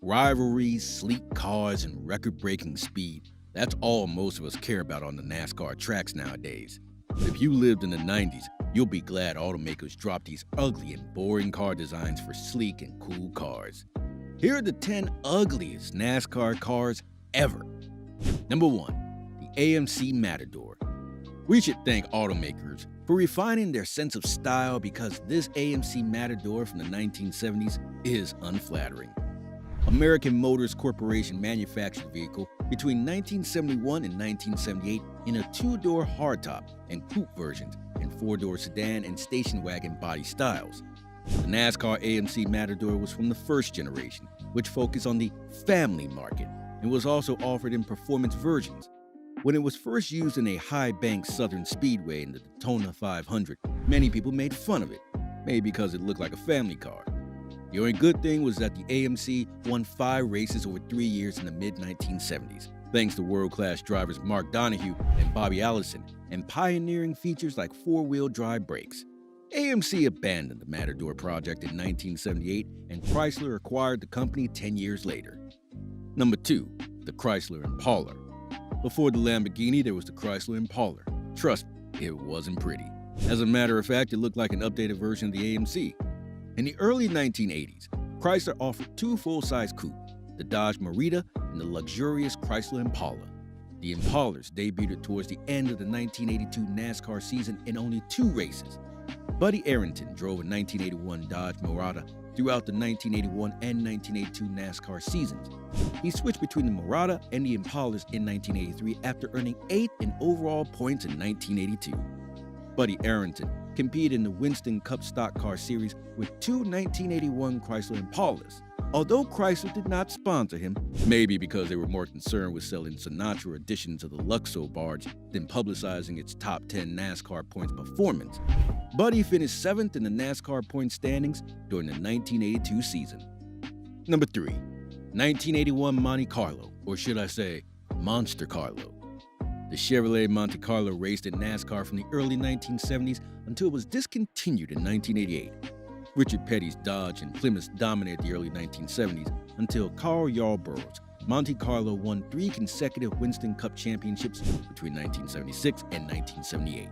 Rivalries, sleek cars, and record-breaking speed. That's all most of us care about on the NASCAR tracks nowadays. But if you lived in the 90s, you'll be glad automakers dropped these ugly and boring car designs for sleek and cool cars. Here are the 10 ugliest NASCAR cars ever. Number 1. The AMC Matador. We should thank automakers for refining their sense of style because this AMC Matador from the 1970s is unflattering. American Motors Corporation manufactured the vehicle between 1971 and 1978 in a 2-door hardtop and coupe versions and 4-door sedan and station wagon body styles. The NASCAR AMC Matador was from the first generation, which focused on the family market and was also offered in performance versions. When it was first used in a high-bank Southern Speedway in the Daytona 500, many people made fun of it, maybe because it looked like a family car. The only good thing was that the AMC won 5 races over 3 years in the mid-1970s, thanks to world-class drivers Mark Donohue and Bobby Allison, and pioneering features like 4-wheel drive brakes. AMC abandoned the Matador project in 1978, and Chrysler acquired the company 10 years later. Number 2. The Chrysler Impala. Before the Lamborghini, there was the Chrysler Impala. Trust me, it wasn't pretty. As a matter of fact, it looked like an updated version of the AMC. In the early 1980s, Chrysler offered 2 full-size coupes, the Dodge Merida and the luxurious Chrysler Impala. The Impalas debuted towards the end of the 1982 NASCAR season in only 2 races. Buddy Arrington drove a 1981 Dodge Mirada throughout the 1981 and 1982 NASCAR seasons. He switched between the Mirada and the Impalas in 1983 after earning 8th in overall points in 1982. Buddy Arrington competed in the Winston Cup Stock Car Series with 2 1981 Chrysler Impalas. Although Chrysler did not sponsor him, maybe because they were more concerned with selling Sinatra editions of the Luxo barge than publicizing its top 10 NASCAR points performance, Buddy finished 7th in the NASCAR point standings during the 1982 season. Number 3. 1981 Monte Carlo, or should I say, Monster Carlo. The Chevrolet Monte Carlo raced in NASCAR from the early 1970s until it was discontinued in 1988. Richard Petty's Dodge and Plymouth dominated the early 1970s until Carl Yarbrough's Monte Carlo won 3 consecutive Winston Cup championships between 1976 and 1978.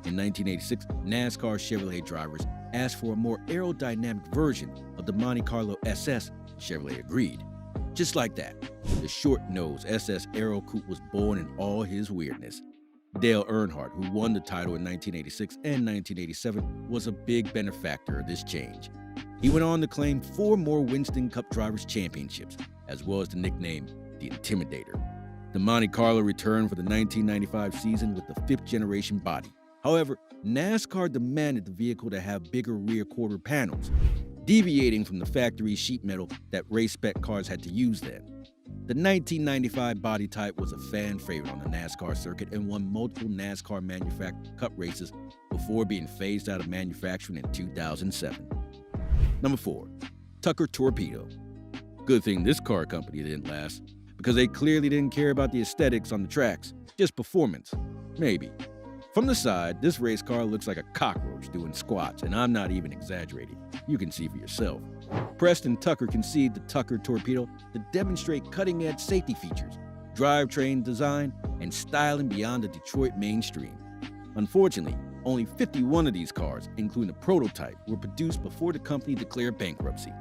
In 1986, NASCAR Chevrolet drivers asked for a more aerodynamic version of the Monte Carlo SS. Chevrolet agreed. Just like that, the short-nosed SS Aero Coupe was born in all his weirdness. Dale Earnhardt, who won the title in 1986 and 1987, was a big benefactor of this change. He went on to claim 4 more Winston Cup Drivers' Championships, as well as the nickname the Intimidator. The Monte Carlo returned for the 1995 season with the 5th-generation body. However, NASCAR demanded the vehicle to have bigger rear quarter panels, deviating from the factory sheet metal that race-spec cars had to use then. The 1995 body type was a fan favorite on the NASCAR circuit and won multiple NASCAR manufactured Cup races before being phased out of manufacturing in 2007. Number 4. Tucker Torpedo. Good thing this car company didn't last, because they clearly didn't care about the aesthetics on the tracks, just performance. Maybe. From the side, this race car looks like a cockroach doing squats, and I'm not even exaggerating. You can see for yourself. Preston Tucker conceived the Tucker Torpedo to demonstrate cutting-edge safety features, drivetrain design, and styling beyond the Detroit mainstream. Unfortunately, only 51 of these cars, including a prototype, were produced before the company declared bankruptcy.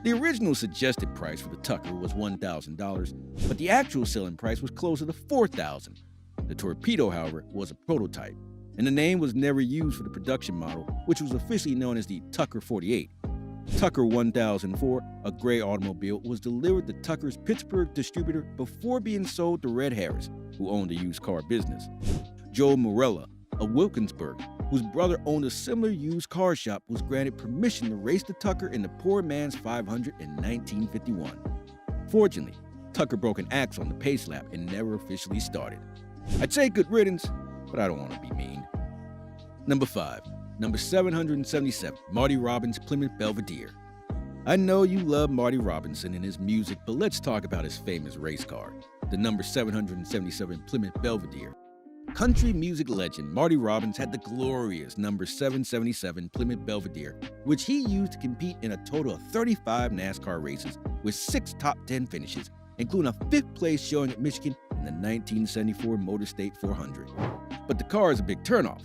The original suggested price for the Tucker was $1,000, but the actual selling price was closer to $4,000. The Torpedo, however, was a prototype, and the name was never used for the production model, which was officially known as the Tucker 48. Tucker 1004, a gray automobile, was delivered to Tucker's Pittsburgh distributor before being sold to Red Harris, who owned a used car business. Joe Morella of Wilkinsburg, whose brother owned a similar used car shop, was granted permission to race the Tucker in the Poor Man's 500 in 1951. Fortunately, Tucker broke an axle on the pace lap and never officially started. I'd say good riddance, but I don't want to be mean. Number 5. Number 777, Marty Robbins' Plymouth Belvedere. I know you love Marty Robinson and his music, but let's talk about his famous race car, the number 777 Plymouth Belvedere. Country music legend Marty Robbins had the glorious number 777 Plymouth Belvedere, which he used to compete in a total of 35 NASCAR races with 6 top 10 finishes, including a 5th place showing at Michigan in the 1974 Motor State 400. But the car is a big turnoff.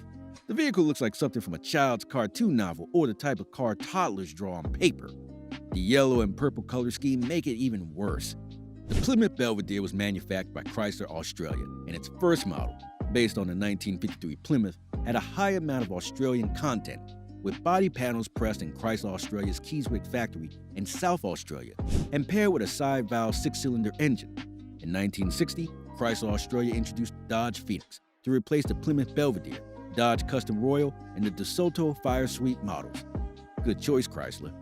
The vehicle looks like something from a child's cartoon novel or the type of car toddlers draw on paper. The yellow and purple color scheme make it even worse. The Plymouth Belvedere was manufactured by Chrysler Australia, and its first model, based on the 1953 Plymouth, had a high amount of Australian content, with body panels pressed in Chrysler Australia's Keswick factory in South Australia, and paired with a side-valve 6-cylinder engine. In 1960, Chrysler Australia introduced Dodge Phoenix to replace the Plymouth Belvedere, Dodge Custom Royal, and the DeSoto Fire Suite models. Good choice, Chrysler.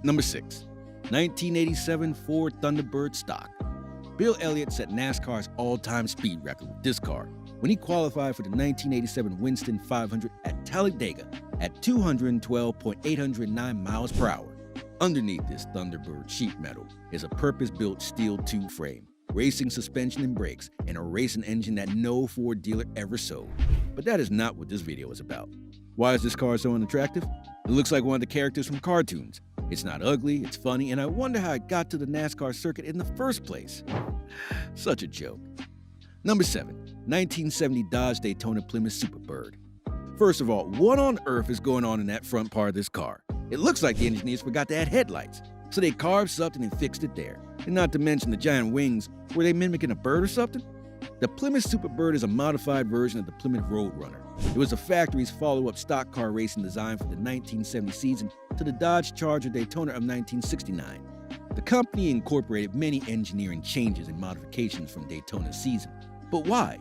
Number 6. 1987 Ford Thunderbird stock. Bill Elliott set NASCAR's all-time speed record with this car when he qualified for the 1987 Winston 500 at Talladega at 212.809 miles per hour. Underneath this Thunderbird sheet metal is a purpose-built steel tube frame, racing suspension and brakes, and a racing engine that no Ford dealer ever sold. But that is not what this video is about. Why is this car so unattractive? It looks like one of the characters from cartoons. It's not ugly, it's funny, and I wonder how it got to the NASCAR circuit in the first place. Such a joke. Number 7. 1970 Dodge Daytona Plymouth Superbird. First of all, what on earth is going on in that front part of this car? It looks like the engineers forgot to add headlights, so they carved something and fixed it there. And not to mention the giant wings, were they mimicking a bird or something? The Plymouth Superbird is a modified version of the Plymouth Roadrunner. It was the factory's follow-up stock car racing design for the 1970 season to the Dodge Charger Daytona of 1969. The company incorporated many engineering changes and modifications from Daytona's season. But why?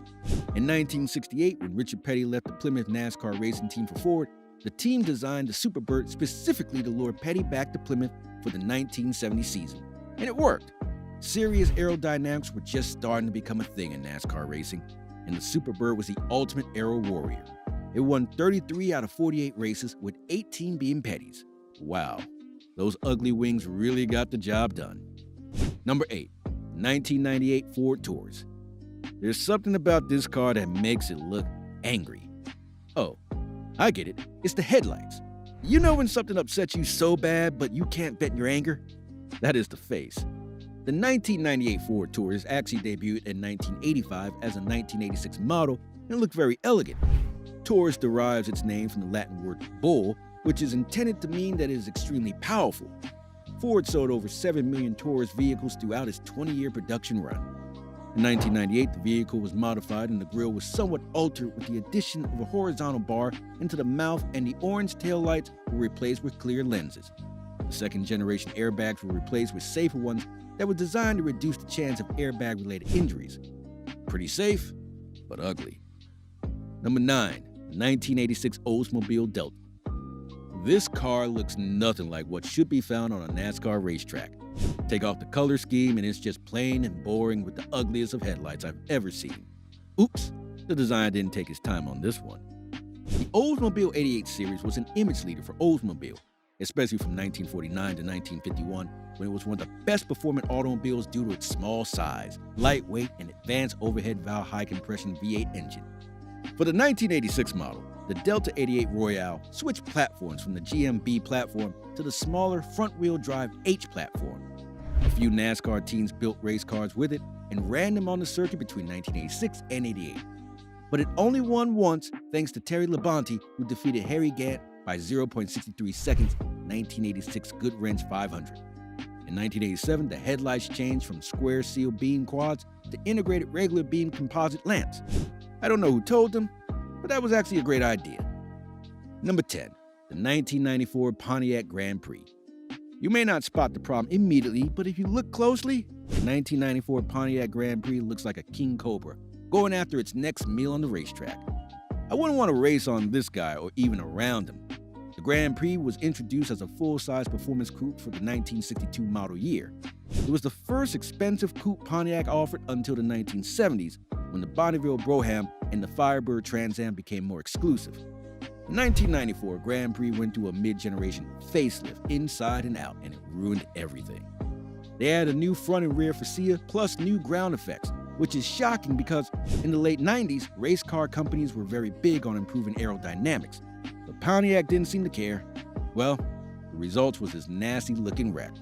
In 1968, when Richard Petty left the Plymouth NASCAR racing team for Ford, the team designed the Superbird specifically to lure Petty back to Plymouth for the 1970 season. And it worked. Serious aerodynamics were just starting to become a thing in NASCAR racing, and the Superbird was the ultimate aero warrior. It won 33 out of 48 races, with 18 being Petty's. Wow, those ugly wings really got the job done. Number 8. 1998 Ford Taurus. There's something about this car that makes it look angry. Oh, I get it. It's the headlights. You know when something upsets you so bad, but you can't vent your anger? That is the face. The 1998 Ford Taurus actually debuted in 1985 as a 1986 model and looked very elegant. Taurus derives its name from the Latin word bull, which is intended to mean that it is extremely powerful. Ford sold over 7 million Taurus vehicles throughout its 20-year production run. In 1998, the vehicle was modified and the grille was somewhat altered with the addition of a horizontal bar into the mouth, and the orange taillights were replaced with clear lenses. The second-generation airbags were replaced with safer ones that were designed to reduce the chance of airbag-related injuries. Pretty safe, but ugly. Number 9. 1986 Oldsmobile Delta. This car looks nothing like what should be found on a NASCAR racetrack. Take off the color scheme and it's just plain and boring with the ugliest of headlights I've ever seen. Oops, the designer didn't take his time on this one. The Oldsmobile 88 series was an image leader for Oldsmobile, especially from 1949 to 1951, when it was one of the best performing automobiles due to its small size, lightweight, and advanced overhead valve high compression V8 engine. For the 1986 model, the Delta 88 Royale switched platforms from the GMB platform to the smaller front-wheel drive H platform. A few NASCAR teams built race cars with it and ran them on the circuit between 1986 and 88. But it only won once thanks to Terry Labonte, who defeated Harry Gant by 0.63 seconds in 1986 Goodwrench 500. In 1987, the headlights changed from square seal beam quads to integrated regular beam composite lamps. I don't know who told them, but that was actually a great idea. Number 10. The 1994 Pontiac Grand Prix. You may not spot the problem immediately, but if you look closely, the 1994 Pontiac Grand Prix looks like a king cobra going after its next meal on the racetrack. I wouldn't want to race on this guy or even around him. The Grand Prix was introduced as a full-size performance coupe for the 1962 model year. It was the first expensive coupe Pontiac offered until the 1970s, when the Bonneville Brougham and the Firebird Trans Am became more exclusive. In 1994, Grand Prix went through a mid-generation facelift inside and out, and it ruined everything. They added a new front and rear fascia, plus new ground effects, which is shocking because in the late 90s, race car companies were very big on improving aerodynamics, but Pontiac didn't seem to care. Well, the result was this nasty looking wreck.